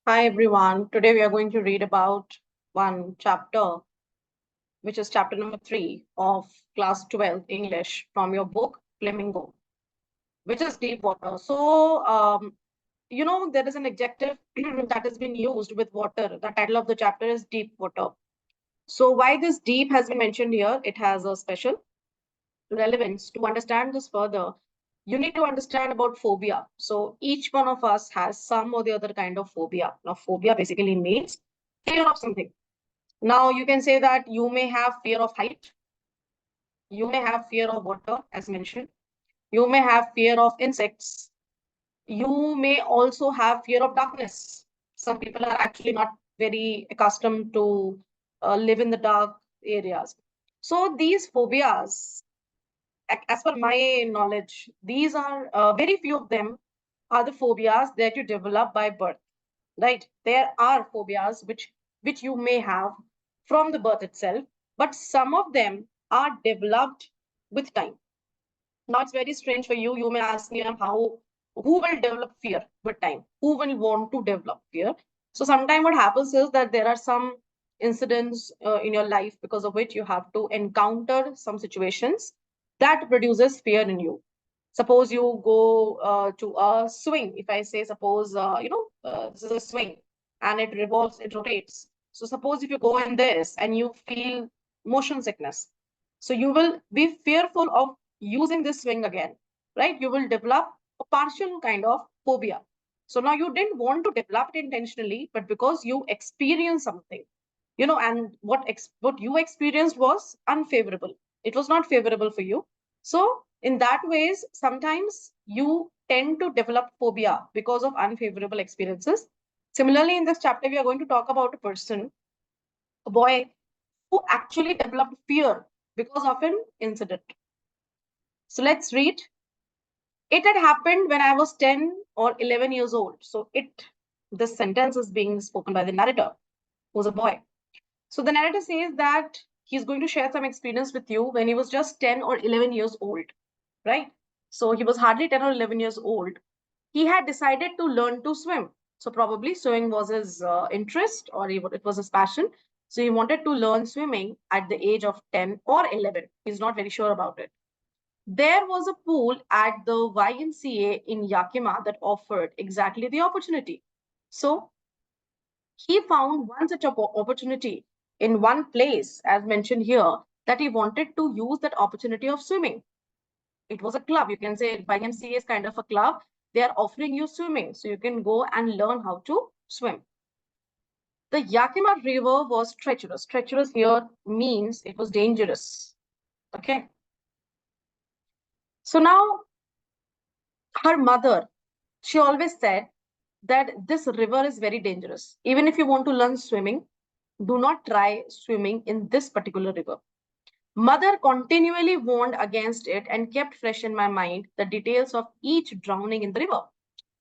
Hi everyone. Today we are going to read about one chapter, which is chapter number 3 of class 12 English from your book Flamingo, which is deep water. There is an adjective that has been used with water. The title of the chapter is deep water. So, why this deep has been mentioned here? It has a special relevance. To understand this further, you need to understand about phobia. So, each one of us has some or the other kind of phobia. Now, phobia basically means fear of something. Now, you can say that you may have fear of height, you may have fear of water, as mentioned, you may have fear of insects, you may also have fear of darkness. Some people are actually not very accustomed to live in the dark areas. So, these phobias, as per my knowledge, these are very few of them are the phobias that you develop by birth, right? There are phobias which you may have from the birth itself, but some of them are developed with time. Now it's very strange for you. You may ask me, how who will develop fear with time? Who will want to develop fear? So sometimes what happens is that there are some incidents in your life because of which you have to encounter some situations that produces fear in you. Suppose you go to a swing. If I say, suppose this is a swing and it revolves, it rotates. So suppose if you go in this and you feel motion sickness, so you will be fearful of using this swing again, right? You will develop a partial kind of phobia. So now you didn't want to develop it intentionally, but because you experienced something, and what you experienced was unfavorable. It was not favorable for you. So in that ways, sometimes you tend to develop phobia because of unfavorable experiences. Similarly, in this chapter, we are going to talk about a person, a boy who actually developed fear because of an incident. So let's read. It had happened when I was 10 or 11 years old. So this sentence is being spoken by the narrator, who's a boy. So the narrator says that he's going to share some experience with you when he was just 10 or 11 years old, right? So he was hardly 10 or 11 years old. He had decided to learn to swim. So probably swimming was his interest, or it was his passion. So he wanted to learn swimming at the age of 10 or 11. He's not very sure about it. There was a pool at the YMCA in Yakima that offered exactly the opportunity. So he found one such opportunity in one place, as mentioned here, that he wanted to use that opportunity of swimming. It was a club. You can say YMCA is kind of a club. They are offering you swimming, so you can go and learn how to swim. The Yakima River was treacherous. Treacherous here means it was dangerous. Okay. So now her mother, she always said that this river is very dangerous. Even if you want to learn swimming, do not try swimming in this particular river. Mother continually warned against it and kept fresh in my mind the details of each drowning in the river.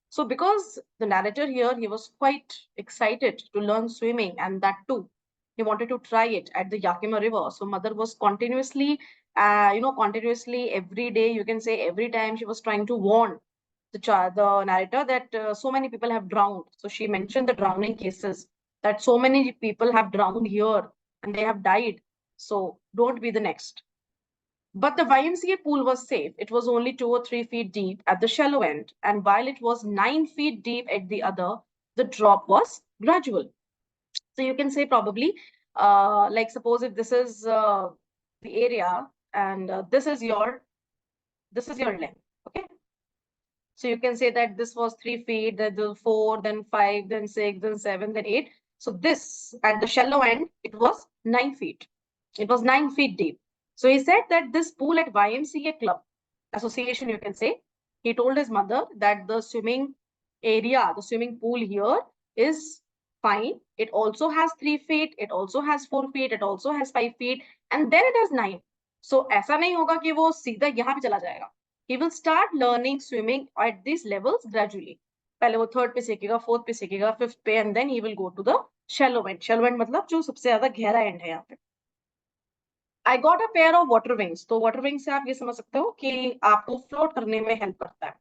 So, because the narrator here, he was quite excited to learn swimming, and that too, he wanted to try it at the Yakima River. So, mother was continuously every day, you can say every time she was trying to warn the narrator that so many people have drowned. So, she mentioned the drowning cases that so many people have drowned here and they have died. So, don't be the next. But the YMCA pool was safe. It was only 2 or 3 feet deep at the shallow end, and while it was 9 feet deep at the other, the drop was gradual. So you can say probably, like suppose if this is the area and this is your length. Okay, so you can say that this was 3 feet, then the 4, then 5, then 6, then 7, then 8. So this at the shallow end, it was 9 feet. It was 9 feet deep. So he said that this pool at YMCA club association, you can say, he told his mother that the swimming area, the swimming pool here is fine. It also has 3 feet, it also has 4 feet, it also has 5 feet, and then it has 9. So ऐसा नहीं होगा कि वो सीधा यहाँ पे चला जाएगा. He will start learning swimming at these levels gradually. पहले वो थर्ड पे सीखेगा, फोर्थ पे सीखेगा, फिफ्थ पे, and then he will go to the shallow end. Shallow end मतलब जो सबसे ज्यादा गहरा एंड है यहाँ पे. I got a pair of water wings. तो वाटर विंग से आप ये समझ सकते हो कि आपको फ्लोट करने में हेल्प करता है.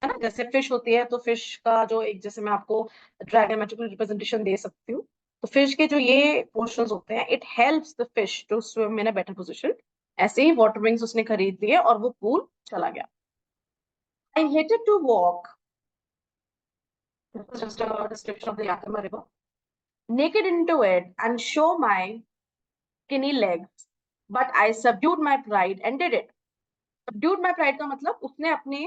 है ना, जैसे फिश होती है तो फिश का जो एक, जैसे मैं आपको ड्रायग्रामेटिकल रिप्रेजेंटेशन दे सकती हूँ, तो फिश के जो ये पोर्शंस होते हैं, it helps the fish to swim in a better position. ऐसे ही वाटर विंग्स उसने खरीद लिए और वो पूल चला गया। I hated to walk, just a description of the Yakima river, naked into it and show my skinny legs, but I subdued my pride and did it. Subdued my pride का मतलब उसने अपने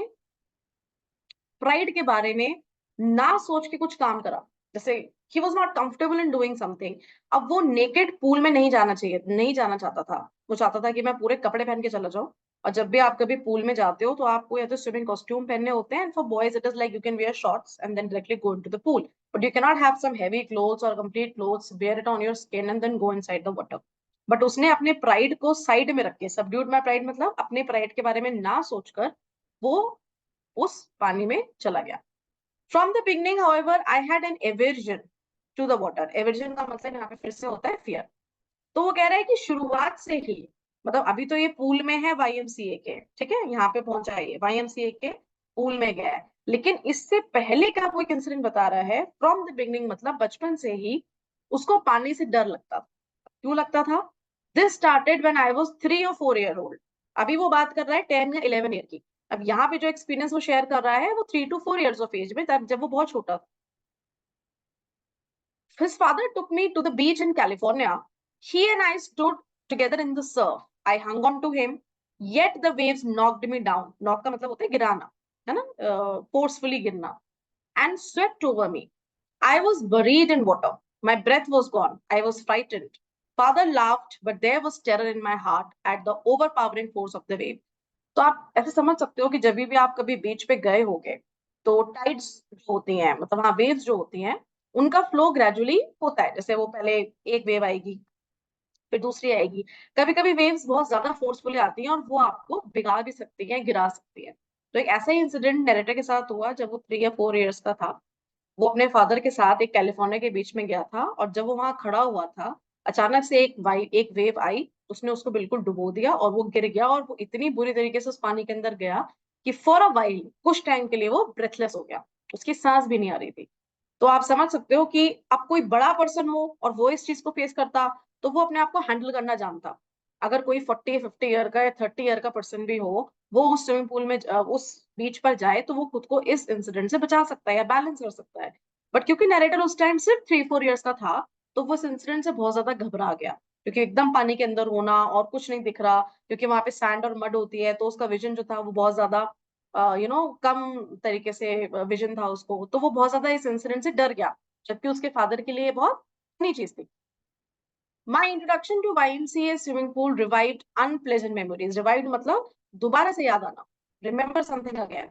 pride के बारे में ना सोच के कुछ काम करा। जैसे he was not comfortable in doing something. अब वो नेकेड पूल में नहीं जाना चाहिए, नहीं जाना चाहता था। वो चाहता था कि मैं पूरे कपड़े पहन के चला जाऊं। और जब भी आप कभी पूल में जाते हो तो आपको या तो स्विमिंग कॉस्ट्यूम पहनने होते हैं, and for boys it is like you can wear shorts and then directly go into the pool, but you can not have some heavy clothes और complete clothes, wear it on your skin and then go inside the water. But उसने अपने pride को side में रख के, subdued my pride मतलब अपने pride के बारे में ना सोचकर वो उस पानी में चला गया। From the beginning, however, I had an aversion to the water. Aversion का मतलब यहाँ पे फिर से होता है fear. तो वो कह रहा है कि शुरुआत से ही, मतलब अभी तो ये पूल में है YMCA के, ठीक है, यहाँ पे पहुंचा है ये YMCA के पूल में गया है, लेकिन इससे पहले का वो एक इंसिडेंट बता रहा है। फ्रॉम द बिगनिंग मतलब बचपन से ही उसको पानी से डर लगता था। क्यों लगता था? This started when I was 3 or 4 year old। अभी वो बात कर रहा है 10 या 11 ईयर की। अब यहाँ पे जो एक्सपीरियंस वो शेयर कर रहा है वो 3 to 4 years ऑफ एज में, तब जब वो बहुत छोटा था। His father took me to the beach in California. He and I stood together in the surf. I hung on to him, yet the waves knocked me down. Knock का मतलब होता है गिराना, है ना, forcefully गिरना, and swept over me. I was buried in water. My breath was gone. I was frightened. Father laughed, but there was terror in my heart at the overpowering force of the wave. तो आप ऐसे समझ सकते हो कि जब भी आप कभी बीच पे गए होगे, तो टाइड्स जो होती हैं, मतलब वहां वेव्स जो होती हैं, उनका फ्लो ग्रेजुअली होता है। जैसे वो पहले एक वेव आएगी, फिर दूसरी आएगी। कभी कभी वेव्स बहुत ज्यादा फोर्सफुली आती हैं और वो आपको भिगा भी सकती हैं, गिरा सकती है। तो एक ऐसा ही इंसिडेंट नरेटर के साथ हुआ जब वो 3 या 4 ईयर्स का था। वो अपने फादर के साथ एक कैलिफोर्निया के बीच में गया था, और जब वो वहां खड़ा हुआ था, अचानक से एक वेव आई, उसने उसको बिल्कुल डुबो दिया और वो गिर गया, और वो इतनी बुरी तरीके से उस पानी के अंदर गया कि फॉर अ वाइल, कुछ टाइम के लिए वो ब्रेथलेस हो गया, उसकी सांस भी नहीं आ रही थी। तो आप समझ सकते हो कि अब कोई बड़ा पर्सन हो और वो इस चीज को फेस करता, तो वो अपने आप को हैंडल करना जानता। अगर कोई 40 50 ईयर का या 30 ईयर का पर्सन भी हो, वो उस स्विमिंग पूल में उस बीच पर जाए, तो वो खुद को इस इंसिडेंट से बचा सकता है या बैलेंस कर सकता है। बट क्योंकि नरेटर उस टाइम सिर्फ 3 4 ईयर्स का था, तो वो इस इंसिडेंट से बहुत ज्यादा घबरा गया, क्योंकि एकदम पानी के अंदर होना और कुछ नहीं दिख रहा, क्योंकि वहां पे सैंड और मड होती है, तो उसका विजन जो था वो बहुत ज्यादा कम तरीके से विजन था उसको, तो वो बहुत ज्यादा इस इंसिडेंट से डर गया, जबकि उसके फादर के लिए बहुत नई चीज थी। My introduction to YMCA swimming pool revived unpleasant memories. Revived मतलब दोबारा से याद आना। Remember something again.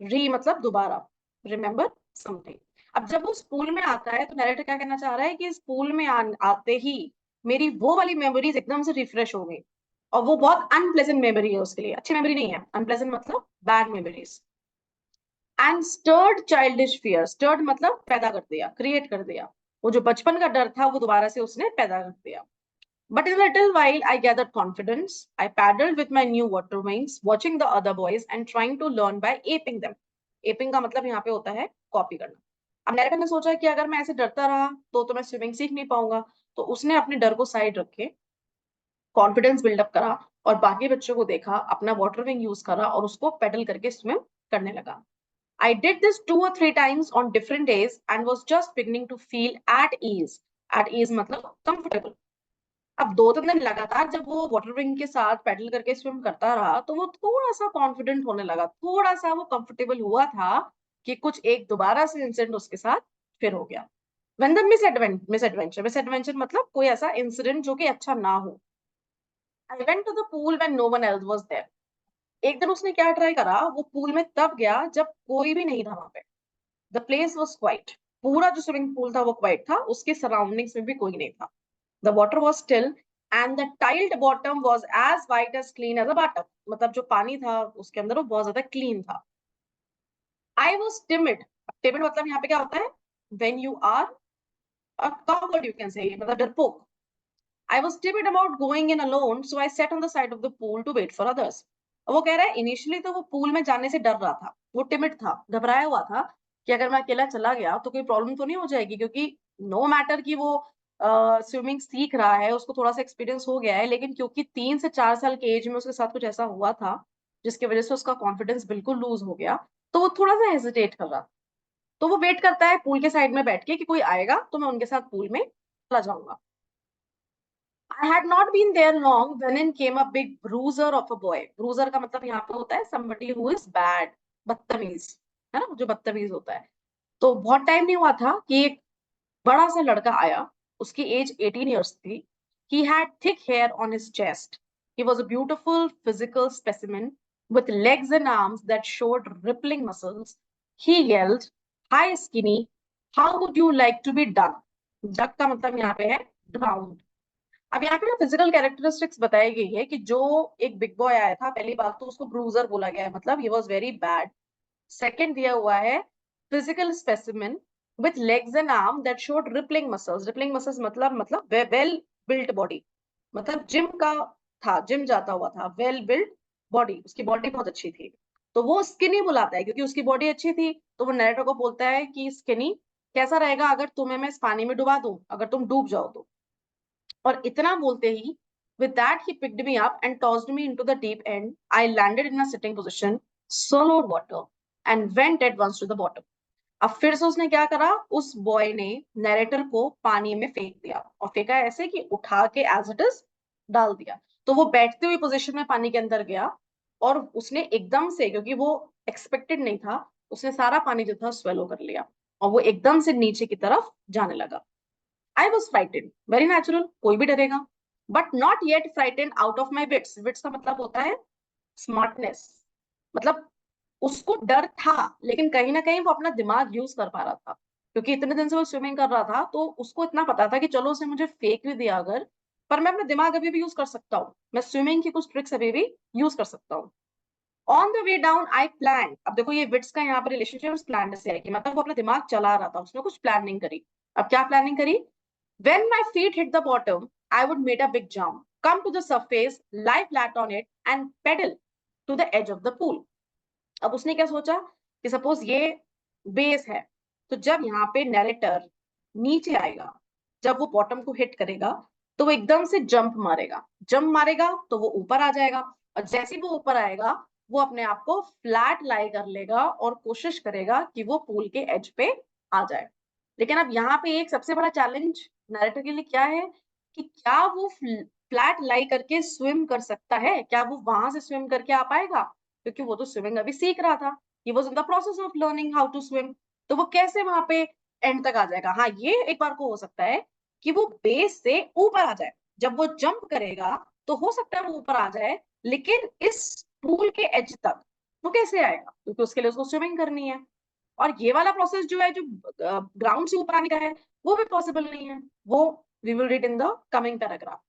Re मतलब दोबारा, रिमेम्बर समथिंग। अब जब वो स्कूल में आता है तो नरेटर क्या कहना चाह रहा है कि स्कूल में आते ही मेरी वो वाली मेमोरीज एकदम से रिफ्रेश हो गई, और वो बहुत अनप्लेजेंट मेमोरी है उसके लिए, अच्छी मेमोरी नहीं है, अनप्लेजेंट मतलब bad memories. And stirred childish fear, stirred मतलब पैदा कर दिया, क्रिएट कर दिया। वो जो बचपन का डर था वो दोबारा से उसने पैदा कर दिया। But in a little while, I gathered confidence. I paddled with my new water wings, watching the other boys and trying to learn by aping them. Aping का मतलब यहाँ पे होता है कॉपी करना। अब नैरेटर ने सोचा कि अगर मैं ऐसे डरता रहा तो मैं स्विमिंग सीख नहीं पाऊंगा, तो उसने अपने डर को साइड रखे, कॉन्फिडेंस बिल्डअप करा, और बाकी बच्चों को देखा, अपना वाटर विंग यूज करा और उसको पेडल करके स्विम करने लगा। I did this 2 or 3 times on different days and was just beginning to feel at ease. At ease मतलब comfortable. अब 2 3 दिन लगातार जब वो वाटर विंग के साथ पैडल करके स्विम करता रहा, तो वो थोड़ा सा कॉन्फिडेंट होने लगा, थोड़ा सा वो कंफर्टेबल हुआ था कि कुछ एक दोबारा से इंसिडेंट उसके साथ फिर हो गया। When the misadventure मतलब कोई ऐसा इंसिडेंट जो कि अच्छा ना हो। I went to the pool when no one else was there. एक दिन उसने क्या ट्राई करा, वो पूल में तब गया जब कोई भी नहीं था वहां पे। द प्लेस वॉज क्वाइट, पूरा जो स्विमिंग पूल था वो क्वाइट था, उसके सराउंडिंग्स में भी कोई नहीं था। The water was still and the tiled bottom was as white as clean as a bathtub. मतलब जो पानी था उसके अंदर वो बहुत ज्यादा क्लीन था। I was timid. Timid मतलब यहाँ पे क्या होता है? When you are a coward, you can say, मतलब डरपोक। I was timid about going in alone, so I sat on the side of the pool to wait for others. वो कह रहा है इनिशियली तो वो पूल में जाने से डर रहा था, वो टिमिड था, घबराया हुआ था कि अगर मैं अकेला चला गया तो कोई प्रॉब्लम तो नहीं हो जाएगी, क्योंकि नो मैटर कि वो स्विमिंग सीख रहा है, उसको थोड़ा सा एक्सपीरियंस हो गया है, लेकिन क्योंकि 3 से 4 साल के एज में उसके साथ कुछ ऐसा हुआ था जिसकी वजह से उसका कॉन्फिडेंस बिल्कुल लूज हो गया, तो वो थोड़ा सा हेजिटेट कर रहा। तो वो वेट करता है पूल के साइड में बैठ के कि कोई आएगा तो मैं उनके साथ पूल में चला जाऊंगा। I had not been there long when in came a big bruiser of a boy. Bruiser का मतलब यहाँ पे होता है somebody who is bad, बदतमीज, है ना, जो बदतमीज होता है। तो बहुत टाइम नहीं हुआ था कि एक बड़ा सा लड़का आया, उसकी एज 18 years थी। He had thick hair on his chest. He was a beautiful physical specimen with legs and arms that showed rippling muscles. He yelled, "Hi, skinny. How would you like to be done?" Duck का मतलब यहाँ पे है drowned। अब यहाँ पे ना physical characteristics बताई गई है कि जो एक बिग बॉय आया था, पहली बात तो उसको ब्रूजर बोला गया है, मतलब he was very bad. Second दिया हुआ है physical specimen with legs and arm that showed rippling muscles. Rippling muscles मतलब वेल बिल्ट बॉडी, मतलब जिम का था, जिम जाता हुआ था, वेल बिल्ट बॉडी, उसकी बॉडी बहुत अच्छी थी। तो वो स्किनी बुलाता है क्योंकि उसकी बॉडी अच्छी थी, तो वो नरेटर को बोलता है कि स्किनी कैसा रहेगा अगर तुम्हें मैं इस पानी में डुबा दूं, अगर तुम डूब जाओ तो। और इतना बोलते ही with that he picked me up and tossed me into the deep end. I landed in a sitting position, swallowed water and went at once to the bottom. अब फिर से उसने क्या करा, उस बॉय ने नरेटर को पानी में फेंक दिया, और फेंका ऐसे कि उठा के एज इट इज डाल दिया। तो वो बैठते हुए पोजीशन में पानी के अंदर गया, और उसने एकदम से, क्योंकि वो एक्सपेक्टेड नहीं था, उसने सारा पानी जो था स्वेलो कर लिया, और वो एकदम से नीचे की तरफ जाने लगा। I was frightened, very natural, कोई भी डरेगा, but not yet frightened out of my wits. Wits का मतलब होता है स्मार्टनेस, मतलब उसको डर था, लेकिन कहीं ना कहीं वो अपना दिमाग यूज कर पा रहा था, क्योंकि इतने दिन से वो स्विमिंग कर रहा था, तो उसको इतना पता था कि चलो उसने मुझे फेंक भी दिया अगर, पर मैं अपना दिमाग अभी भी यूज कर सकता हूँ, मैं स्विमिंग की कुछ ट्रिक्स अभी भी यूज कर सकता हूँ। On the way down I plan, अब देखो ये विट्स का यहाँ पर रिलेशनशिप प्लान से है कि मतलब वो अपना दिमाग चला रहा था, उसने कुछ प्लानिंग करी। अब क्या प्लानिंग करी? When my feet hit the bottom, I would make a big jump, come to the surface, lie flat on it, and pedal to the edge of the pool. अब उसने क्या सोचा कि सपोज ये बेस है, तो जब यहाँ पे नैरेटर नीचे आएगा, जब वो बॉटम को हिट करेगा, तो वो एकदम से जंप मारेगा, जंप मारेगा तो वो ऊपर आ जाएगा, और जैसे ही वो ऊपर आएगा वो अपने आप को फ्लैट लाई कर लेगा और कोशिश करेगा कि वो पूल के एज पे आ जाए। लेकिन अब यहाँ पे एक सबसे बड़ा चैलेंज नैरेटर के लिए क्या है कि क्या वो फ्लैट लाई करके स्विम कर सकता है, क्या वो वहां से स्विम करके आ पाएगा, क्योंकि वो तो स्विमिंग अभी सीख रहा था, he was in the process of learning how to swim. तो वो कैसे वहां पे एंड तक आ जाएगा? हाँ, ये एक बार को हो सकता है कि वो बेस से ऊपर आ जाए, जब वो जंप करेगा तो हो सकता है वो ऊपर आ जाए, लेकिन इस पूल के एज तक वो कैसे आएगा, क्योंकि उसके लिए उसको स्विमिंग करनी है। और ये वाला प्रोसेस जो है, जो ग्राउंड से ऊपर आने का है, वो भी पॉसिबल नहीं है। वो we will read in the coming paragraph.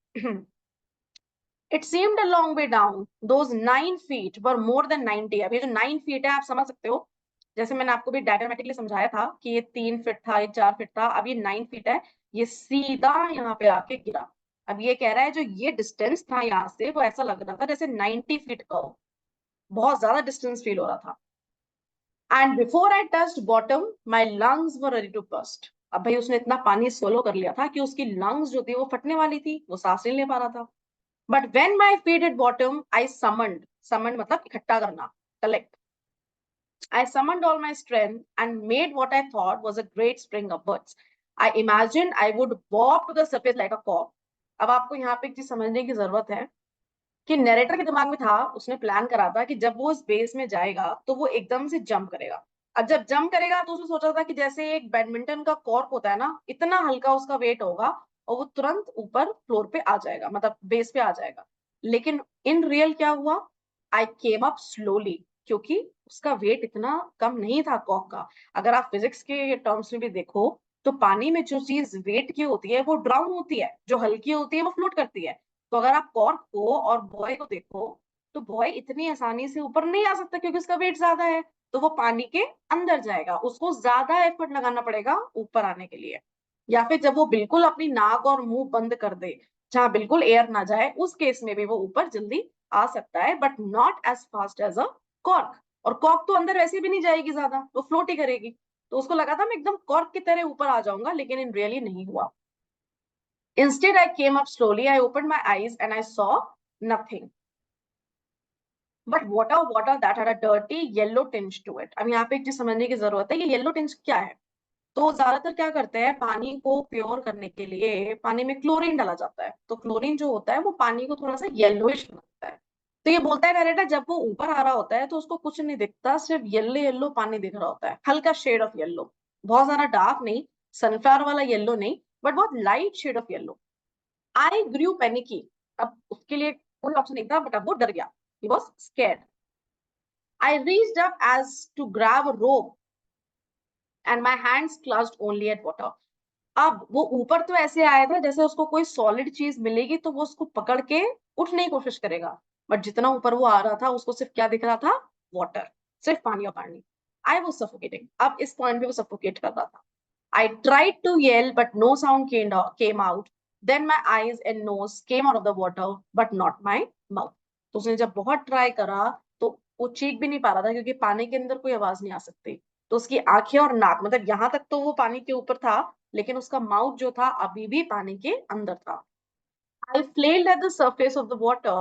It seemed a long way down. Those 9 feet were more than 90. अब ये जो 9 feet है, आप समझ सकते हो, जैसे मैंने आपको भी डायग्रामेटिकली समझाया था कि ये 3 feet था, ये 4 feet था, अब ये 9 feet है, ये सीधा यहाँ पे आके गिरा। अब ये कह रहा है जो ये डिस्टेंस था यहाँ से, वो ऐसा लग रहा था जैसे 90 feet का हो, बहुत ज्यादा डिस्टेंस फील हो रहा था। And before I touched bottom my lungs were ready to burst. अब भाई उसने इतना पानी सोलो कर लिया था कि उसकी लंग्स जो थी वो फटने वाली थी, वो सांस नहीं ले पा रहा था। But when my feet hit bottom, I summoned. Summoned मतलब इकट्ठा करना, collect. I summoned all my strength and made what I thought was a great spring upwards. I imagined I would bob to the surface like a cork. अब आपको यहाँ पे एक चीज समझने की जरूरत है कि नरेटर के दिमाग में था, उसने प्लान करा था कि जब वो इस बेस में जाएगा तो वो एकदम से जंप करेगा। अब जब जंप करेगा तो उसने सोचा था कि जैसे एक बैडमिंटन का कॉर्क होता है ना, इतना हल्का उसका वेट होगा और वो तुरंत ऊपर फ्लोर पे आ जाएगा, मतलब बेस पे आ जाएगा। लेकिन इन रियल क्या हुआ? आई केम अप स्लोली, क्योंकि उसका वेट इतना कम नहीं था कॉर्क का। अगर आप फिजिक्स के टर्म्स में भी देखो, तो पानी में जो चीज वेट की होती है वो ड्राउन होती है, जो हल्की होती है वो फ्लोट करती है। तो अगर आप कॉर्क को और बॉय को देखो, तो बॉय इतनी आसानी से ऊपर नहीं आ सकता क्योंकि उसका वेट ज्यादा है, तो वो पानी के अंदर जाएगा, उसको ज्यादा एफर्ट लगाना पड़ेगा ऊपर आने के लिए। या फिर जब वो बिल्कुल अपनी नाक और मुंह बंद कर दे, जहां बिल्कुल एयर ना जाए, उस केस में भी वो ऊपर जल्दी आ सकता है, but not as fast as a cork. और कॉर्क तो अंदर वैसे भी नहीं जाएगी ज्यादा, वो फ्लोट ही करेगी। तो उसको लगा था मैं एकदम कॉर्क की तरह ऊपर आ जाऊंगा, लेकिन इन रियली नहीं हुआ। Instead, I came up slowly. I opened my eyes and I saw nothing but water that had a dirty yellow tinge to it. अब यहाँ पे एक चीज समझने की जरूरत है, ये येलो टिंज क्या है। तो ज्यादातर क्या करते हैं, पानी को प्योर करने के लिए पानी में क्लोरीन डाला जाता है। तो क्लोरीन जो होता है वो पानी को थोड़ा सा येलोइश बनाता है। तो ये बोलता है नरेटर, जब वो ऊपर आ रहा होता है तो उसको कुछ नहीं दिखता, सिर्फ येलो येलो पानी दिख रहा होता है, हल्का शेड ऑफ येलो, बहुत ज्यादा डार्क नहीं, सनफ्लावर वाला येलो नहीं, बट बहुत light shade of yellow. I grew panicky. अब उसके लिए कोई ऑप्शन नहीं था, बट अब वो डर गया। He was scared. I reached up as to grab a rope and my hands clutched only at water. अब वो ऊपर तो ऐसे आया था जैसे उसको कोई सॉलिड चीज मिलेगी तो वो उसको पकड़ के उठने की कोशिश करेगा, बट जितना ऊपर वो आ रहा था उसको सिर्फ क्या दिख रहा था, वाटर, सिर्फ पानी और पानी। I was suffocating. अब इस पॉइंट पे वो सफोकेट कर रहा था। I tried to yell, but no sound came out. Then my eyes and nose came out of the water, but not my mouth. तो उसने जब बहुत ट्राई करा तो वो चीख भी नहीं पा रहा था, क्योंकि पानी के अंदर कोई आवाज नहीं आ सकती। तो उसकी आंखें और नाक, मतलब यहाँ तक तो वो पानी के ऊपर था, लेकिन उसका माउथ जो था अभी भी पानी के अंदर था। I flailed at the surface of the water,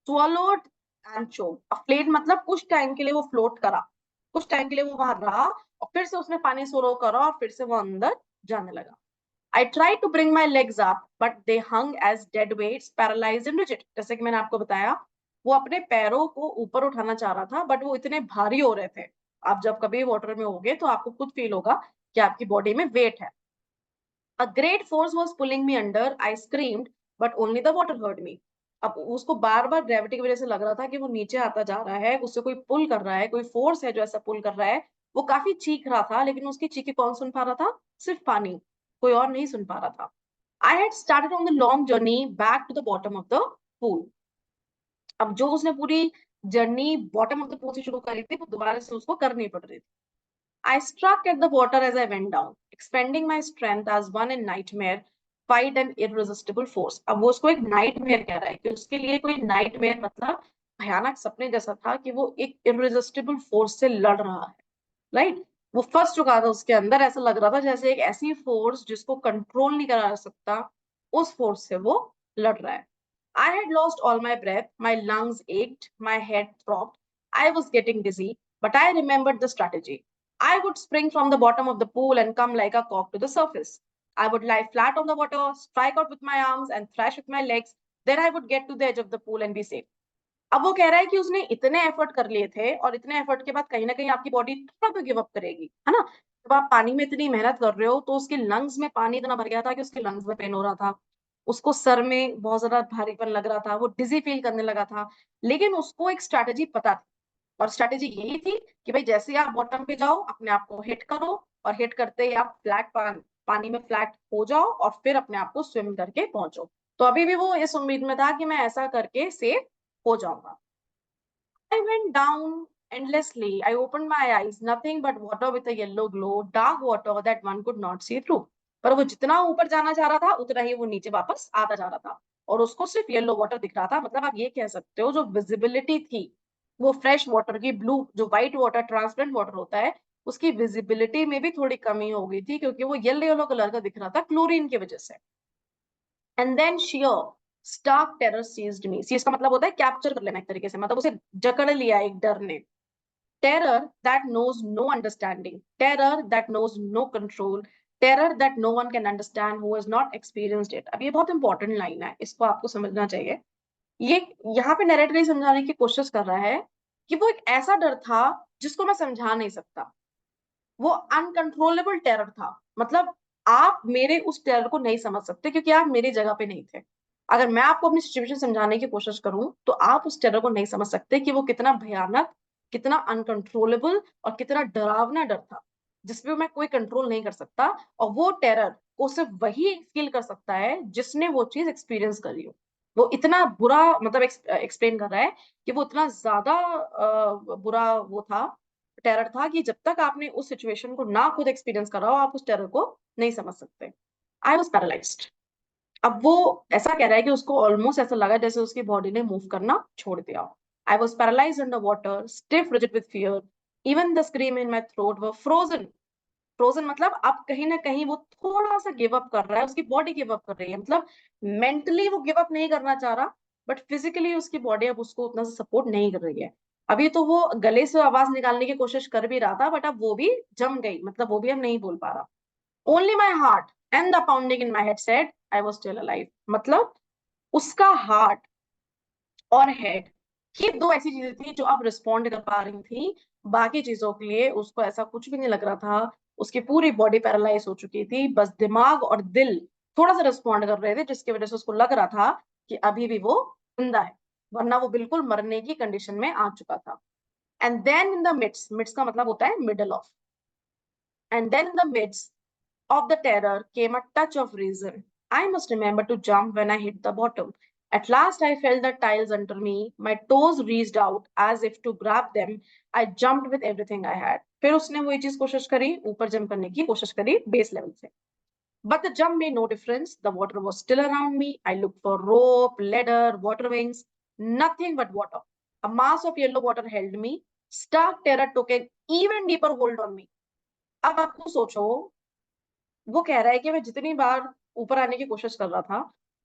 swallowed and choked. अब फ्लेड मतलब कुछ टाइम के लिए वो फ्लोट करा, कुछ टाइम के लिए वो वहां रहा, और फिर से उसने पानी सोलो करा और फिर से वो अंदर जाने लगा। I tried to bring my legs up, but they hung as dead weights, paralyzed and rigid. जैसे कि मैंने आपको बताया, वो अपने पैरों को ऊपर उठाना चाह रहा था, बट वो इतने भारी हो रहे थे। आप जब कभी वाटर में होगे तो आपको खुद फील होगा कि आपकी बॉडी में वेट है। A great force was pulling me under. I screamed, but only the water heard me. अब उसको बार बार ग्रेविटी की वजह से लग रहा था कि वो नीचे आता जा रहा है, उससे कोई पुल कर रहा है, कोई फोर्स है जो ऐसा पुल कर रहा है। वो काफी चीख रहा था, लेकिन उसकी चीखें कौन सुन पा रहा था, सिर्फ पानी, कोई और नहीं सुन पा रहा था। I had started on the long journey back to the bottom of the pool. अब जो उसने पूरी journey bottom of the pool से शुरू करी थी, वो दोबारा से उसको करनी पड़ रही थी। I struck at the water as I went down, expending my strength as one in nightmare fight an irresistible force. अब वो उसको एक नाइटमेयर कह रहा है कि उसके लिए कोई नाइटमेयर मतलब भयानक सपने जैसा था कि वो एक इररेजिस्टिबल फोर्स से लड़ रहा है, राइट। वो फंस चुका था उसके अंदर, ऐसा लग रहा था जैसे एक ऐसी फोर्स जिसको कंट्रोल नहीं करा सकता, उस फोर्स से वो लड़ रहा है। I had lost all my breath, my lungs ached, my head throbbed, I was getting dizzy, but I remembered the strategy. I would spring from the bottom of the pool and come like a cork to the surface. I would lie flat on the water, strike out with my arms, and thrash with my legs. Then I would get to the edge of the pool and be safe. अब वो कह रहा है कि उसने इतने effort कर लिए थे, और इतने एफर्ट के बाद कहीं ना कहीं आपकी बॉडी थोड़ा तो गिव अप करेगी, है ना। जब आप पानी में इतनी मेहनत कर रहे हो तो उसके लंग्स में पानी इतना भर गया था कि उसके लंग्स में पेन हो रहा था, उसको सर में बहुत ज्यादा भारीपन लग रहा था, वो डिजी फील करने लगा था। लेकिन उसको एक स्ट्रैटेजी पता थी, और स्ट्रैटेजी यही थी कि भाई जैसे ही आप बॉटम पे जाओ अपने आप को हिट करो, और हिट करते ही आप फ्लैट पानी में फ्लैट हो जाओ, और फिर अपने आप को स्विम करके पहुंचो। तो अभी भी वो इस उम्मीद में था कि मैं ऐसा करके सेफ हो जाऊंगा। I went down endlessly. I opened my eyes, nothing but water with a yellow glow, dark water that one could not see through. पर वो जितना ऊपर जाना चाह रहा था उतना ही वो नीचे वापस आता जा रहा था, और उसको सिर्फ येलो वाटर दिख रहा था। मतलब आप ये कह सकते हो जो विजिबिलिटी थी वो फ्रेश वाटर की, ब्लू जो व्हाइट वाटर ट्रांसपेरेंट वाटर होता है उसकी विजिबिलिटी में भी थोड़ी कमी हो गई थी, क्योंकि वो येलो येलो कलर का दिख रहा था क्लोरीन की वजह से। And then sheer stark terror seized me. Seize का मतलब होता है कैप्चर कर लेना एक तरीके से, मतलब उसे जकड़ लिया एक डर ने। Terror that knows no understanding, terror that knows no control, terror that no one can understand who has not experienced it. अब ये बहुत इंपॉर्टेंट लाइन है, इसको आपको समझना चाहिए। ये यहाँ पे नरेटर ये समझाने की कोशिश कर रहा है कि वो एक ऐसा डर था जिसको मैं समझा नहीं सकता, वो अनकंट्रोलेबल टेरर था। मतलब आप मेरे उस टेरर को नहीं समझ सकते, क्योंकि आप मेरी जगह पे नहीं थे। अगर मैं आपको अपनी सिचुएशन समझाने की कोशिश करूं तो आप उस टेरर को नहीं समझ सकते कि वो कितना भयानक, कितना अनकंट्रोलेबल और कितना डरावना डर था, जिसपे मैं कोई कंट्रोल नहीं कर सकता। और वो टेरर को सिर्फ वही फील कर सकता है जिसने वो चीज एक्सपीरियंस करी हो। वो इतना बुरा, मतलब एक्सप्लेन कर रहा है कि वो इतना ज्यादा बुरा वो था, टेरर था, कि जब तक आपने उस सिचुएशन को ना खुद एक्सपीरियंस करा हो आप उस टेरर को नहीं समझ सकते। I was paralysed. अब वो ऐसा कह रहा है कि उसको ऑलमोस्ट ऐसा लगा जैसे उसकी बॉडी ने मूव करना छोड़ दिया। I was paralysed under water, stiff rigid with fear, even the scream in my throat were frozen. Frozen मतलब अब कहीं ना कहीं वो थोड़ा सा गिव अप कर रहा है, उसकी बॉडी गिव अप कर रही है, मतलब मेंटली वो गिव अप नहीं करना चाह रहा, बट फिजिकली उसकी बॉडी अब उसको उतना सपोर्ट नहीं कर रही है। अभी तो वो गले से आवाज निकालने की कोशिश कर भी रहा था, बट अब वो भी जम गई, मतलब वो भी अब नहीं बोल पा रहा। Only my heart and the pounding in my head said I was still alive. मतलब उसका हार्ट और हेड, ये दो ऐसी चीजें थी जो अब रिस्पॉन्ड कर पा रही थी। बाकी चीजों के लिए उसको ऐसा कुछ भी नहीं लग रहा था। उसकी पूरी बॉडी पैरालाइज हो चुकी थी, बस दिमाग और दिल थोड़ा सा रिस्पॉन्ड कर रहे थे, जिसकी वजह से उसको लग रहा था कि अभी भी वो जिंदा है, वरना वो बिल्कुल मरने की कंडीशन में आ चुका था। And then in the midst, midst का मतलब होता है middle of, and then in the midst of the terror came a touch of reason. I must remember to jump when I hit the bottom. At last, I felt the tiles under me. My toes reached out as if to grab them. I jumped with everything I had. फिर उसने वही चीज कोशिश करी, ऊपर jump करने की कोशिश करी बेस लेवल से. But the jump made no difference. The water was still around me. I looked for rope, ladder, water wings. Nothing but water. A mass of yellow water held me. Stark terror took an even deeper hold on me. अब आपको सोचो, वो कह रहा है कि मैं जितनी बार ऊपर आने की कोशिश कर रहा था,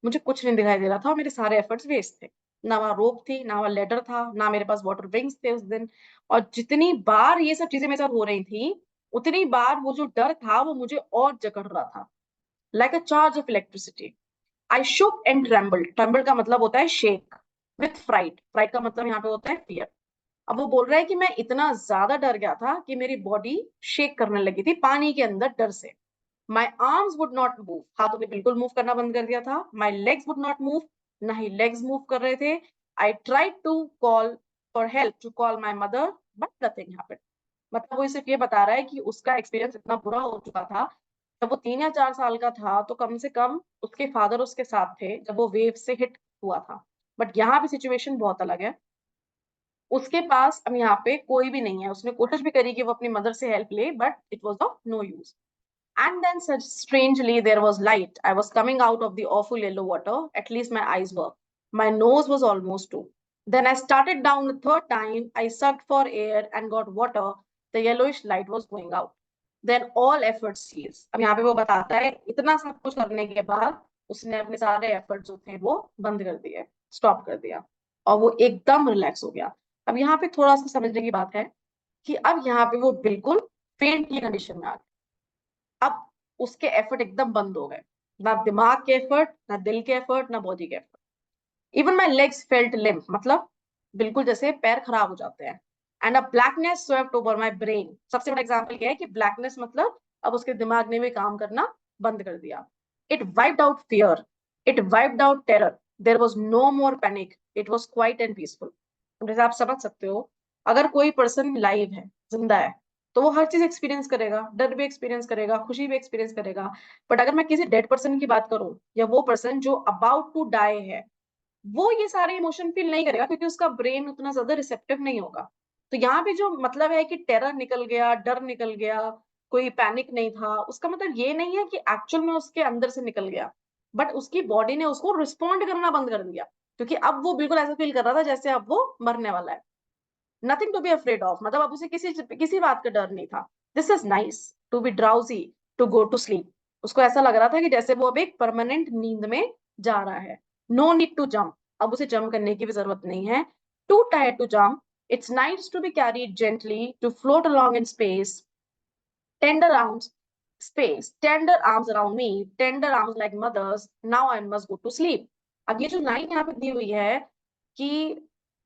मुझे कुछ नहीं दिखाई दे रहा था और मेरे सारे एफर्ट्स वेस्ट थे। ना वहाँ रोप थी, ना वहाँ लेडर था, ना मेरे पास वाटर विंग्स थे उस दिन। और जितनी बार ये सब चीजें मेरे साथ हो रही थी, उतनी बार वो जो डर था वो मुझे और जकड़ रहा था, like a charge of electricity. I shook and trembled. Tremble का मतलब होता है शेक, विथ फ्राइट। फ्राइट का मतलब यहाँ पे होता है फियर। अब वो बोल रहा है कि मैं इतना ज्यादा डर गया था कि मेरी बॉडी शेक करने लगी थी पानी के अंदर डर से। My arms would not move, हाथों ने बिल्कुल मूव करना बंद कर दिया था। My legs would not move, ना ही लेग्स मूव कर रहे थे। I tried to call for help, to call my mother, but nothing happened. मतलब वो सिर्फ ये बता रहा है कि उसका एक्सपीरियंस इतना बुरा हो चुका था। जब वो 3 या 4 साल का था तो कम से कम उसके फादर उसके साथ थे जब वो वेव से हिट हुआ था, बट यहाँ पे सिचुएशन बहुत अलग है। उसके पास अब यहाँ पे कोई भी नहीं है। उसने कोशिश भी करी कि वो अपनी मदर से हेल्प ले, but it was of no use. And then, such strangely, there was light. I was coming out of the awful yellow water. At least my eyes were. My nose was almost too. Then I started down the third time. I sucked for air and got water. The yellowish light was going out. Then all efforts ceased. अब यहाँ पे वो बताता है इतना सब कुछ करने के बाद उसने अपने सारे एफर्ट्स जो थे वो बंद कर दिए, स्टॉप कर दिया, और वो एकदम रिलैक्स हो गया। अब यहाँ पे थोड़ा सा समझने की बात है कि अब यहाँ पे वो बिल्कुल फेंट की कंडीशन में आ गया। अब उसके एफर्ट एकदम बंद हो गए, ना दिमाग के एफर्ट, ना दिल के एफर्ट, ना बॉडी के effort. Even my legs felt limp, मतलब बिल्कुल जैसे पैर खराब हो जाते हैं। And a blackness swept over my brain. सबसे बड़ा एग्जाम्पल क्या है कि ब्लैकनेस मतलब अब उसके दिमाग ने भी काम करना बंद कर दिया। It wiped out fear, it wiped out terror. There was no more panic, it was quiet and peaceful. जैसे आप समझ सकते हो, अगर कोई पर्सन लाइव है, जिंदा है, तो वो हर चीज एक्सपीरियंस करेगा, डर भी एक्सपीरियंस करेगा, खुशी भी एक्सपीरियंस करेगा। बट अगर मैं किसी डेड पर्सन की बात करूं, या वो पर्सन जो अबाउट टू डाई है, वो ये सारे इमोशन फील नहीं करेगा क्योंकि उसका ब्रेन उतना ज्यादा रिसेप्टिव नहीं होगा। तो यहाँ पे जो मतलब है कि टेरर निकल गया, डर निकल गया, कोई पैनिक नहीं था, उसका मतलब ये नहीं है कि एक्चुअल में उसके अंदर से निकल गया, बट उसकी बॉडी ने उसको रिस्पॉन्ड करना बंद कर दिया, क्योंकि अब वो बिल्कुल ऐसा फील कर रहा था जैसे अब वो मरने वाला है। Nothing to be afraid of, मतलब अब उसे किसी किसी बात का डर नहीं था। This is nice to be drowsy, to go to sleep. उसको ऐसा लग रहा था कि जैसे वो अब एक परमानेंट नींद में जा रहा है। नो नीड टू जम्प, अब उसे जंप करने की भी जरूरत नहीं है। Too tired to jump, it's nice to be carried gently, to float along in space, tender arms, space, tender arms around me, tender arms like mothers. Now I must go to sleep. अब ये जो line यहाँ पे दी हुई है कि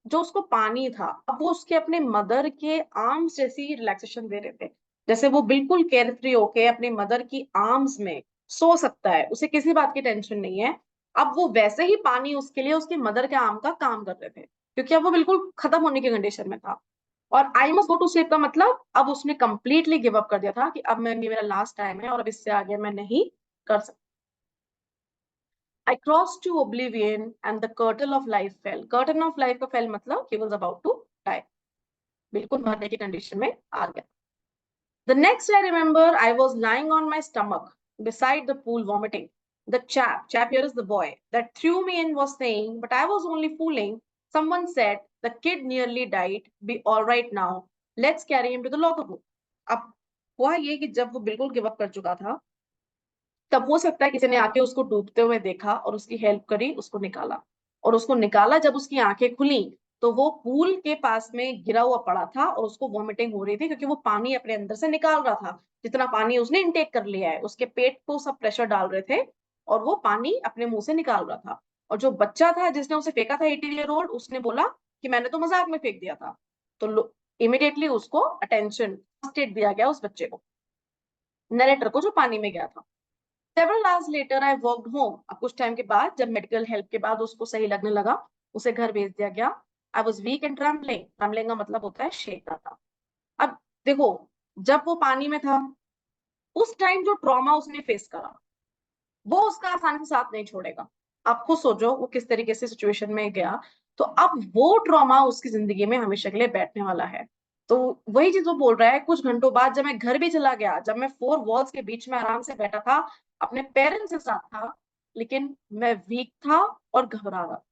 जो उसको पानी था, अब वो उसके अपने मदर के आर्म्स जैसी रिलैक्सेशन दे रहे थे, जैसे वो बिल्कुल केयर फ्री होके अपनी मदर की आर्म्स में सो सकता है, उसे किसी बात की टेंशन नहीं है। अब वो वैसे ही पानी उसके लिए उसकी मदर के आर्म का काम कर रहे थे, क्योंकि अब वो बिल्कुल खत्म होने की कंडीशन में था। और I must go to sleep का मतलब अब उसने कंप्लीटली गिव अप कर दिया था कि अब मैं, ये मेरा लास्ट टाइम है और अब इससे आगे मैं नहीं कर सकता। I cross to oblivion and the curtain of life fell. Curtain of life का फेल मतलब he was about to die, बिल्कुल मरने की कंडीशन में आ गया। The next I remember I was lying on my stomach beside the pool vomiting. The chap here is the boy, that threw me in was saying, but I was only fooling. Someone said, the kid nearly died, be all right now. Let's carry him to the locker room. अब हुआ ये कि जब वो बिल्कुल give up कर चुका था, तब हो सकता है किसी ने आके उसको डूबते हुए देखा और उसकी हेल्प करी, उसको निकाला। और उसको निकाला, जब उसकी आंखें खुली तो वो पूल के पास में गिरा हुआ पड़ा था और उसको वॉमिटिंग हो रही थी, क्योंकि वो पानी अपने अंदर से निकाल रहा था। जितना पानी उसने इनटेक कर लिया है, उसके पेट को सब प्रेशर डाल रहे थे और वो पानी अपने मुंह से निकाल रहा था। और जो बच्चा था जिसने उसे फेंका था, 18 ईयर ओल्ड, उसने बोला कि मैंने तो मजाक में फेंक दिया था। तो इमिडिएटली उसको अटेंशन, फर्स्ट एड दिया गया उस बच्चे को, नरेटर को, जो पानी में गया था। Several hours later, I walked home. अब कुछ टाइम के बाद, जब मेडिकल हेल्प के बाद उसको सही लगने लगा, उसे घर भेज दिया गया। I was weak and trembling. Trembling का मतलब होता है शेक रहा था। अब देखो, जब वो पानी में था, उस टाइम जो ट्रॉमा उसने फेस करा, वो उसका आसानी से साथ नहीं छोड़ेगा। आप खुद सोचो वो किस तरीके से सिचुएशन में गया। तो अब वो ट्रॉमा उसकी जिंदगी में हमेशा के लिए बैठने वाला है। तो वही चीज वो बोल रहा है, कुछ घंटों बाद जब मैं घर भी चला गया, जब मैं फोर वॉल्स के बीच में आराम से बैठा था, अपने पेरेंट्स के साथ था, लेकिन मैं वीक था और घबरा रहा।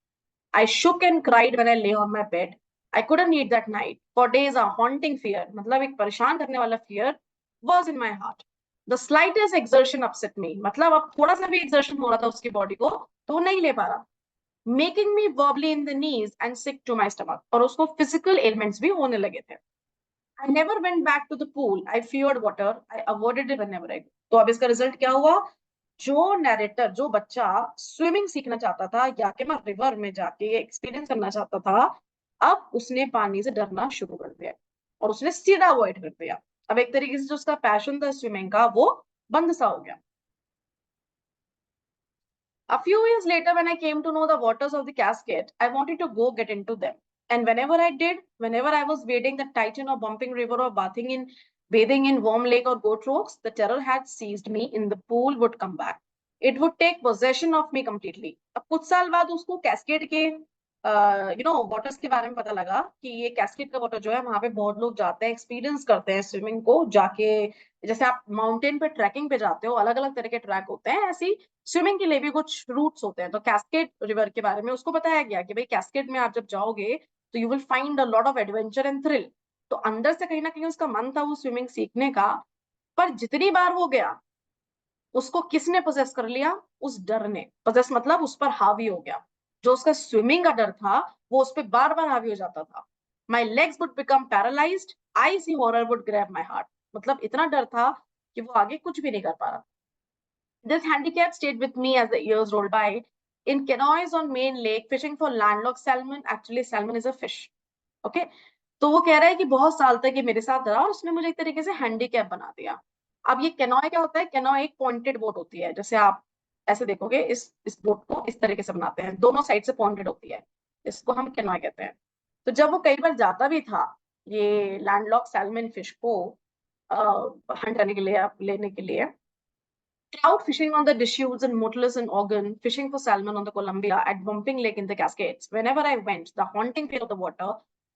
I shook and cried when I lay on my bed. I couldn't eat that night for days. A haunting fear, मतलब एक परेशान करने वाला fear, was in my heart. The slightest exertion upset me, मतलब अब थोड़ा सा भी एक्सर्शन हो रहा था उसकी बॉडी को तो वो नहीं ले पा रहा, making me wobbly in the knees and sick to my stomach, और उसको फिजिकल एलिमेंट्स भी होने लगे थे। I never went back to the pool, I feared water, I avoided it whenever I. तो अब इसका रिजल्ट क्या हुआ? जो नैरेटर, जो बच्चा स्विमिंग सीखना चाहता था, या कि मैं रिवर में जाके एक्सपीरियंस करना चाहता था, अब उसने पानी से डरना शुरू कर दिया और उसने सीधा अवॉइड कर दिया। अब एक तरीके से जो उसका पैशन था स्विमिंग का, वो बंद सा हो गया। A few years later, when I came to know the waters of the cascade, I wanted to go get into them. And whenever I did, whenever I was wading the Titan or bumping river or bathing in warm lake or goat rocks, the terror had seized me in the pool would come back. It would take possession of me completely. अब कुछ साल बाद उसको cascade के waters के बारे में पता लगा कि ये कैस्केड का वाटर जो है, वहां पे बहुत लोग जाते हैं, एक्सपीरियंस करते हैं स्विमिंग को जाके। जैसे आप माउंटेन पे ट्रैकिंग पे जाते हो, अलग अलग तरह के ट्रैक होते हैं, ऐसी स्विमिंग के लिए भी कुछ रूट्स होते हैं। तो कैस्केड रिवर के बारे में उसको बताया गया कि भाई कैस्केड में आप जब जाओगे तो you will find a lot of adventure and thrill. तो अंदर से कहीं ना कहीं उसका मन था वो स्विमिंग सीखने का। पर जितनी बार वो गया, उसको किसने पोजेस कर लिया? उस डर ने। पोजेस मतलब उस पर हावी हो गया। जो उसका स्विमिंग का डर था, वो उस पर बार बार हावी हो जाता था। My legs would become paralysed, I see horror would grab my heart. मतलब इतना डर था कि वो आगे कुछ भी नहीं कर पा रहा। This handicap stayed with me as the years rolled by. In canoes on Main Lake, fishing for landlocked salmon, actually salmon is a fish. Okay? तो वो कह रहा है कि बहुत साल तक ये मेरे साथ रहा और उसने मुझे एक तरीके से हैंडीकैप बना दिया। अब ये कैनोय क्या होता है? कैनोय एक पॉइंटेड बोट होती है। जैसे आप ऐसे देखोगे, इस बोट को इस तरीके से बनाते हैं, दोनों साइड से पॉइंटेड होती है। इसको हम कैनोय कहते हैं। तो जब वो कई बार जाता भी था ये लैंडलॉक सैल्मन फिश को हंट करने के लिए, लेने के लिए, trout fishing on the Deschutes and Motilus and Oregon, fishing for salmon on the Columbia, at Bumping Lake in the Cascades. Whenever I went, the haunting fear of the water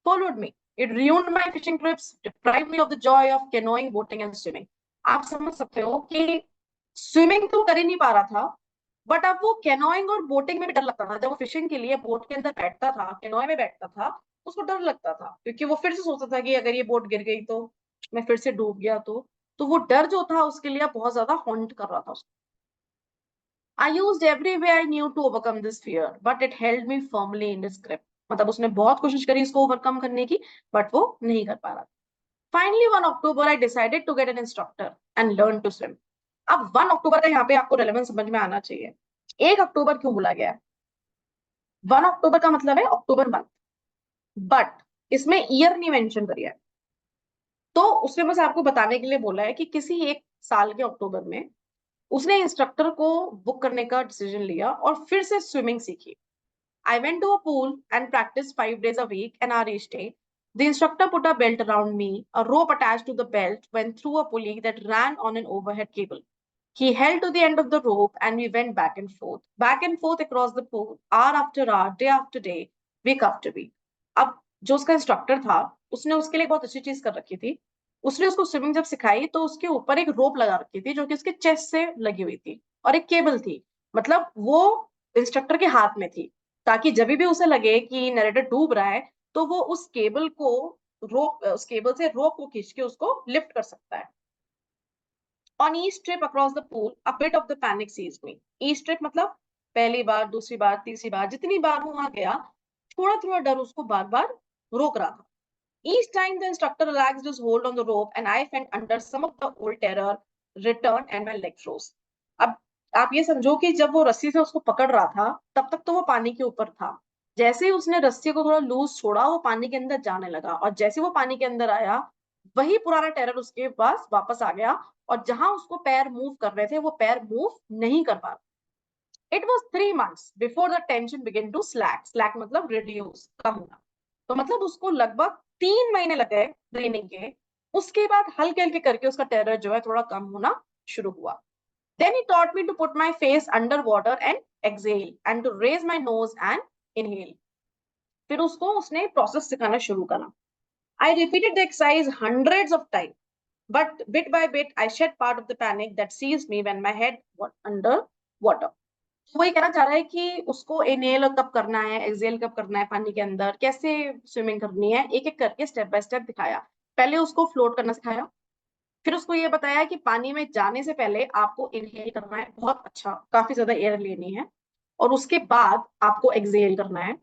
followed me. It ruined my fishing trips, deprived me of the joy of canoeing, boating and swimming. आप समझ सकते हो कि swimming तो कर ही नहीं पा रहा था, बट अब वो कैनोइंग और बोटिंग में भी डर लगता था। जब वो फिशिंग के लिए बोट के अंदर बैठता था, कैनोय में बैठता था, उसको डर लगता था, क्योंकि वो फिर से सोचता था कि अगर ये बोट गिर गई तो, मैं फिर से डूब गया तो वो डर जो था उसके लिए बहुत ज्यादा हॉन्ट कर रहा था उसको। I used every way I knew to overcome this fear, but it held me firmly in its grip. मतलब उसने बहुत कोशिश करी इसको ओवरकम करने की, बट वो नहीं कर पा रहा। Finally, 1 October, I decided to get an instructor and learn to swim. अब 1 अक्टूबर का यहाँ पे आपको रेलेवेंस समझ में आना चाहिए। 1 अक्टूबर क्यों बोला गया है? 1 अक्टूबर का मतलब है अक्टूबर मंथ, बट इसमें ईयर नहीं मेंशन करी है। तो उसने बस आपको बताने के लिए बोला है कि किसी एक साल के अक्टूबर में उसने इंस्ट्रक्टर को बुक करने का डिसीजन लिया और फिर से स्विमिंग सीखी। I went to a pool and practiced 5 days a week, an hour each day. The instructor put a belt around me. A rope attached to the belt went through a pulley that ran on an overhead cable. He held to the end of the rope and we went back and forth across the pool, hour after hour, day after day, week after week. अब जो उसका instructor था, उसने उसके लिए बहुत अच्छी चीज कर रखी थी। उसने उसको स्विमिंग जब सिखाई तो उसके ऊपर एक रोप लगा रखी थी जो कि उसके चेस्ट से लगी हुई थी, और एक केबल थी मतलब वो इंस्ट्रक्टर के हाथ में थी, ताकि जब भी उसे लगे कि नरेटर डूब रहा है तो वो उस केबल को उस केबल से रोप को खींच के उसको लिफ्ट कर सकता है। On each trip across the pool, a bit of the panic seized me. Each trip मतलब पहली बार, दूसरी बार, तीसरी बार, जितनी बार वो वहां गया, थोड़ा थोड़ा डर उसको बार बार रोक रहा था. Each time the instructor relaxed his hold on the rope and I felt under some of the old terror return and my leg froze. अब आप ये समझो कि जब वो रस्सी से उसको पकड़ रहा था, तब तक तो वो पानी के ऊपर था. जैसे ही उसने रस्सी को थोड़ा लूज छोड़ा, वो पानी के अंदर जाने लगा, और जैसे वो पानी के अंदर आया, वही पुराना टेरर उसके पास वापस आ गया, और जहां उसको पैर मूव कर रहे थे, वो पैर मूव नहीं कर पा रहा. It was 3 months before the tension began to slack. Slack मतलब reduce, कम होना. तो मतलब उसको लगभग 3 महीने लग गए ट्रेनिंग के. उसके बाद हल्के हल्के करके उसका टेरर जो है थोड़ा कम होना शुरू हुआ. Then he taught me to put my face under water and exhale and to raise my nose and inhale. फिर उसको उसने प्रोसेस सिखाना शुरू करा. I repeated the exercise hundreds of times, but bit by bit I shed part of the panic that seized me when my head was under water. वही कहना चाह रहा है कि उसको इनहेल कब करना है, एक्सहेल कब करना है, पानी के अंदर कैसे स्विमिंग करनी है, एक एक करके स्टेप बाय स्टेप दिखाया. पहले उसको फ्लोट करना सिखाया, फिर उसको ये बताया कि पानी में जाने से पहले आपको इनहेल करना है, बहुत अच्छा, काफी ज्यादा एयर लेनी है, और उसके बाद आपको एक्सहेल करना है,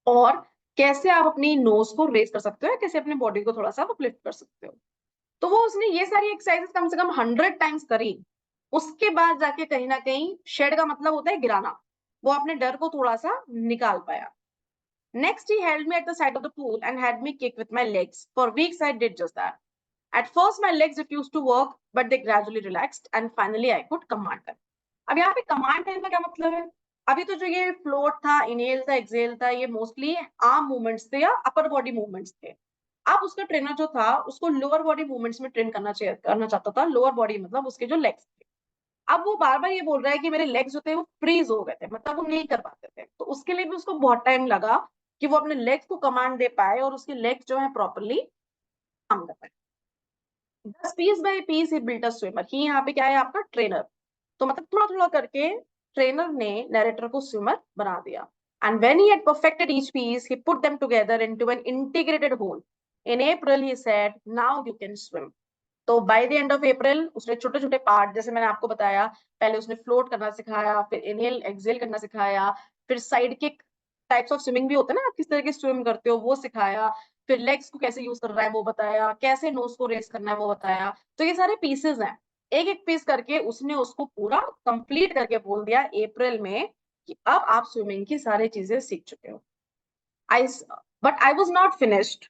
और कैसे आप अपनी नोज को रेज कर सकते हो, कैसे अपनी बॉडी को थोड़ा सा अपलिफ्ट कर सकते हो. तो वो उसने ये सारी एक्सरसाइजेस कम से कम 100 टाइम्स करी. उसके बाद जाके कहीं ना कहीं शेड का मतलब होता है गिराना, वो अपने डर को थोड़ा सा निकाल पाया. Next, he held me at the side of the pool and had me kick with my legs. For weeks, I did just that. At first, my legs refused to work, but they gradually relaxed, and finally, I could command them. अब यहाँ पे command time का क्या मतलब है? अभी तो जो ये फ्लोट था, इनहेल था, एक्सहेल था, ये मोस्टली आर्म मूवमेंट्स थे या अपर बॉडी मूवमेंट्स थे. अब उसका ट्रेनर जो था, उसको लोअर बॉडी मूवमेंट्स में ट्रेन करना चाहता था. लोअर बॉडी मतलब उसके जो लेग्स थे. अब वो बार बार ये बोल रहा है कि मेरे लेग्स जो थे वो फ्रीज हो गए थे, मतलब वो नहीं कर पाते थे. तो उसके लिए भी उसको बहुत टाइम लगा कि वो अपने लेग्स को कमांड दे पाए और उसके लेग्स जो है प्रॉपरली काम कर पाए. बस piece by piece he built a swimmer. ही यहाँ पे क्या है, आपका ट्रेनर. तो मतलब थोड़ा थोड़ा करके ट्रेनर ने नरेटर को स्विमर बना दिया. And when he had perfected each piece, he put them together into an integrated whole. In April, he said, "Now you can swim." तो by the end of April उसने छोटे छोटे part, जैसे मैंने आपको बताया, पहले उसने फ्लोट करना सिखाया, फिर इनहेल एक्सहेल करना सिखाया, फिर side kick types of swimming भी होते हैं ना, आप किस तरह के स्विम करते हो वो सिखाया, फिर लेग्स को कैसे यूज कर रहा है वो बताया, कैसे नोज को रेस करना है वो बताया. तो ये सारे पीसेस हैं. एक एक पीस करके उसने उसको पूरा कंप्लीट करके बोल दिया अप्रैल में कि अब आप स्विमिंग की सारी चीजें सीख चुके हो. I but I was not finished.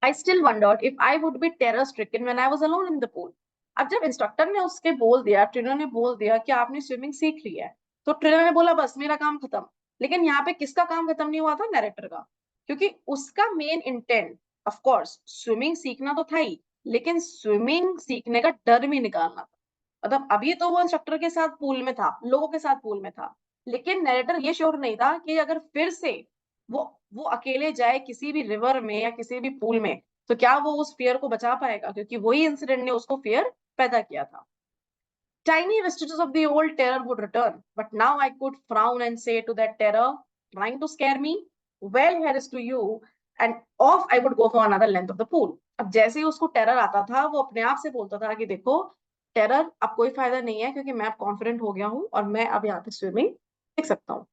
I still wondered if I would be terror stricken when I was alone in the pool. अब जब इंस्ट्रक्टर ने उसके बोल दिया, ट्रेनर ने बोल दिया कि आपने स्विमिंग सीख ली है, तो ट्रेनर ने बोला बस मेरा काम खत्म. लेकिन यहाँ पे किसका काम खत्म नहीं हुआ था? नरेटर का. क्योंकि उसका main intent of course swimming सीखना तो था ही, लेकिन स्विमिंग सीखने का डर भी निकालना था. मतलब अभी तो वो इंस्ट्रक्टर के साथ पूल में था, लोगों के साथ पूल में था, लेकिन नरेटर ये श्योर नहीं था कि अगर फिर से वो वो अकेले जाए किसी भी रिवर में या किसी भी पूल में, तो क्या वो उस फियर को बचा पाएगा, क्योंकि वही इंसिडेंट ने उसको फियर पैदा किया था. Tiny vestiges of the old terror would return, but now I could frown and say to that terror trying to scare me, well, here is to you, and off I would go for another length of the pool. अब जैसे ही उसको terror आता था, वो अपने आप से बोलता था कि देखो टेरर अब कोई फायदा नहीं है, क्योंकि मैं अब कॉन्फिडेंट हो गया हूँ और मैं अब यहाँ पे स्विमिंग सीख सकता हूँ.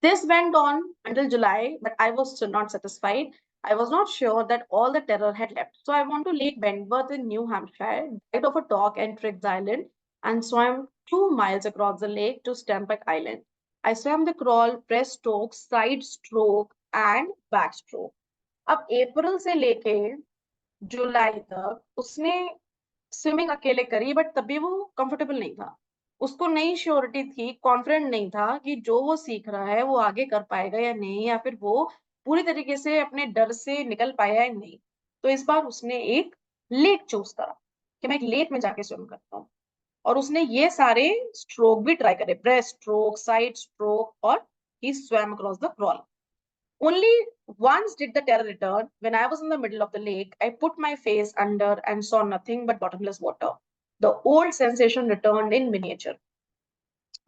This went on until July, but I was still not satisfied. I was not sure that all the terror had left. So I went to Lake Wentworth in New Hampshire, died off a dock and Triggs Island, and swam 2 miles across the lake to Stampeck Island. I swam the crawl, breaststroke, side stroke, and backstroke. अब अप्रैल से लेके जुलाई तक उसने swimming अकेले करी, but तभी वो comfortable नहीं था. उसको नई श्योरिटी थी, कॉन्फिडेंट नहीं था कि जो वो सीख रहा है वो आगे कर पाएगा या नहीं, या फिर वो पूरी तरीके से अपने डर से निकल पाया या नहीं. तो इस बार उसने एक लेक चूज करा कि मैं एक लेक में जाके स्विम करता हूँ, और उसने ये सारे स्ट्रोक भी ट्राई करे, ब्रेस्ट स्ट्रोक, साइड स्ट्रोक, और ही swam across the crawl. Only once did the terror return. When I was in the middle of the lake, I put my face under and saw nothing but bottomless water. The old sensation returned in miniature.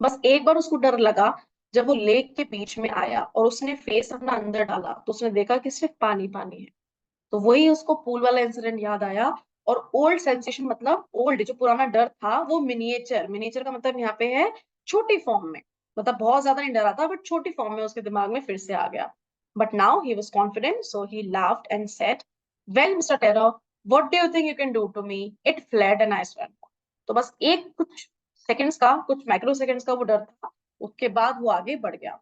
बस एक बार उसको डर लगा, जब वो lake के बीच में आया और उसने फेस अपना अंदर डाला तो उसने देखा कि सिर्फ पानी पानी है। तो वही उसको पूल वाला इंसिडेंट याद आया। और ओल्ड सेंसेशन मतलब ओल्ड, जो पुराना डर था वो मिनिएचर, मिनिएचर का मतलब यहाँ पे है छोटी फॉर्म में, मतलब बहुत ज्यादा नहीं डरा था बट छोटी फॉर्म में उसके दिमाग में फिर से आ गया। But now he was confident, so he laughed and said, well mister terror, what do you think you can do to me? It fled and I swam. तो बस एक कुछ सेकंड्स का, कुछ माइक्रो सेकंड्स का वो डर था, उसके बाद वो आगे बढ़ गया।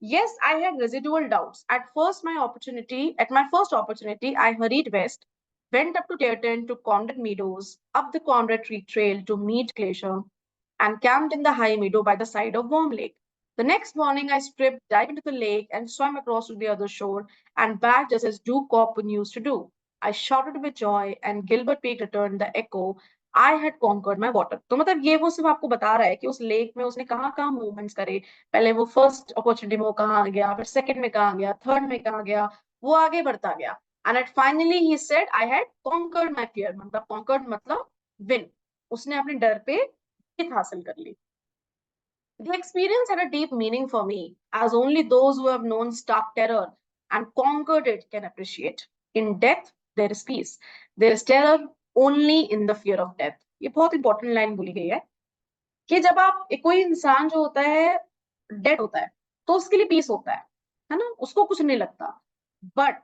Yes, I had residual doubts. At my first opportunity, I hurried west, went up to Tearton to Conrad Meadows, up the Conrad Tree Trail to Mead Glacier, and camped in the high meadow by the side of Worm Lake. The next morning, I stripped, dived into the lake, and swam across to the other shore, and back just as Duke Coburn used to do. I shouted with joy, and Gilbert Peak returned the echo. I had conquered my water. तो मतलब ये वो सिर्फ आपको बता रहा है कि उस लेक में उसने कहाँ कहाँ मूवमेंट्स करे। पहले वो फर्स्ट अपॉर्चुनिटी में वो कहाँ गया, फिर सेकंड में कहाँ गया, थर्ड में कहाँ गया, वो आगे बढ़ता गया। And at finally he said I had conquered my fear, मतलब कॉन्कर्ड मतलब विन, उसने अपने डर पे जीत हासिल कर ली। The experience had a deep meaning for me, as only those who have known stark terror and conquered it can appreciate. In death, there is peace. There is terror only in the fear of death. ये बहुत important line बोली गई है कि जब आप कोई इंसान जो होता है डेड होता है तो उसके लिए पीस होता है ना, उसको कुछ नहीं लगता। बट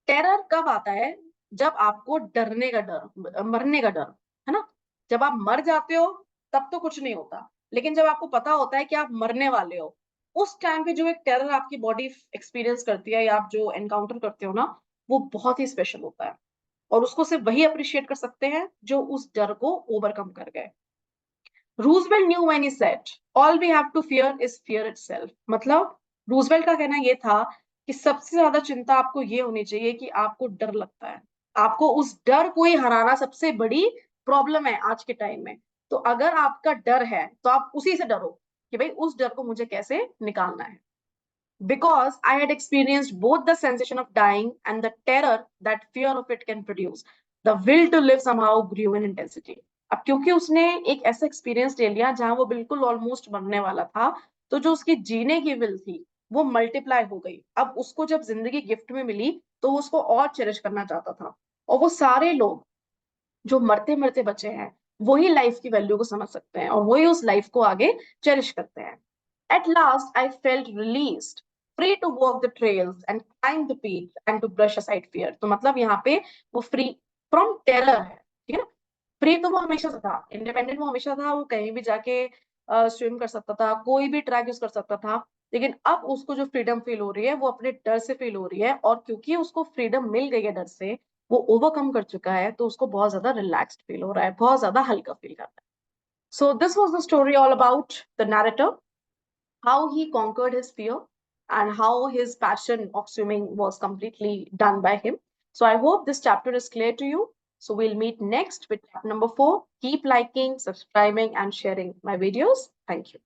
टेरर कब आता है? जब आपको डरने का डर, मरने का डर, है ना। जब आप मर जाते हो तब तो कुछ नहीं होता, लेकिन जब आपको पता होता है कि आप मरने वाले हो, उस टाइम पे जो एक टेरर आपकी बॉडी एक्सपीरियंस करती है या आप जो एनकाउंटर करते हो ना, वो बहुत ही स्पेशल होता है। और उसको सिर्फ वही अप्रिशिएट कर सकते हैं जो उस डर को ओवरकम कर गए। Roosevelt knew when he said, all we have to fear is fear itself. मतलब रूजवेल्ट का कहना ये था कि सबसे ज्यादा चिंता आपको ये होनी चाहिए कि आपको डर लगता है। आपको उस डर को ही हराना सबसे बड़ी प्रॉब्लम है आज के टाइम में। तो अगर आपका डर है तो आप उसी से डरो कि भाई उस डर को मुझे कैसे निकालना है। Because I had experienced both the sensation of dying and the terror that fear of it can produce, the will to live somehow grew in intensity. अब क्योंकि उसने एक ऐसा एक्सपीरियंस ले लिया जहां वो बिल्कुल ऑलमोस्ट मरने वाला था, तो जो उसकी जीने की विल थी वो मल्टीप्लाई हो गई। अब उसको जब जिंदगी गिफ्ट में मिली तो वो उसको और चेरिश करना चाहता था। और वो सारे लोग जो मरते मरते बचे हैं, वही लाइफ की वैल्यू को समझ सकते हैं और वही उस लाइफ को आगे चेरिश करते हैं। At last, I felt released, free to walk the trails and climb the peaks and to brush aside fear. तो मतलब यहाँ पे वो फ्री फ्रॉम टेरर है, ठीक है ना। फ्री तो वो हमेशा से था, इंडिपेंडेंट वो हमेशा था, वो कहीं भी जाके स्विम कर सकता था, कोई भी ट्रैक यूज कर सकता था। लेकिन अब उसको जो फ्रीडम फील हो रही है वो अपने डर से फील हो रही है, और क्योंकि उसको फ्रीडम मिल गई है डर से, वो ओवरकम कर चुका है, तो उसको बहुत ज्यादा रिलैक्स्ड फील हो रहा है, बहुत ज्यादा हल्का फील कर रहा है। So this was the story all about the narrator, how he conquered his fear and how his passion of swimming was completely done by him. So I hope this chapter is clear to you. So we'll meet next with chapter number 4. Keep liking, subscribing, and sharing my videos. Thank you.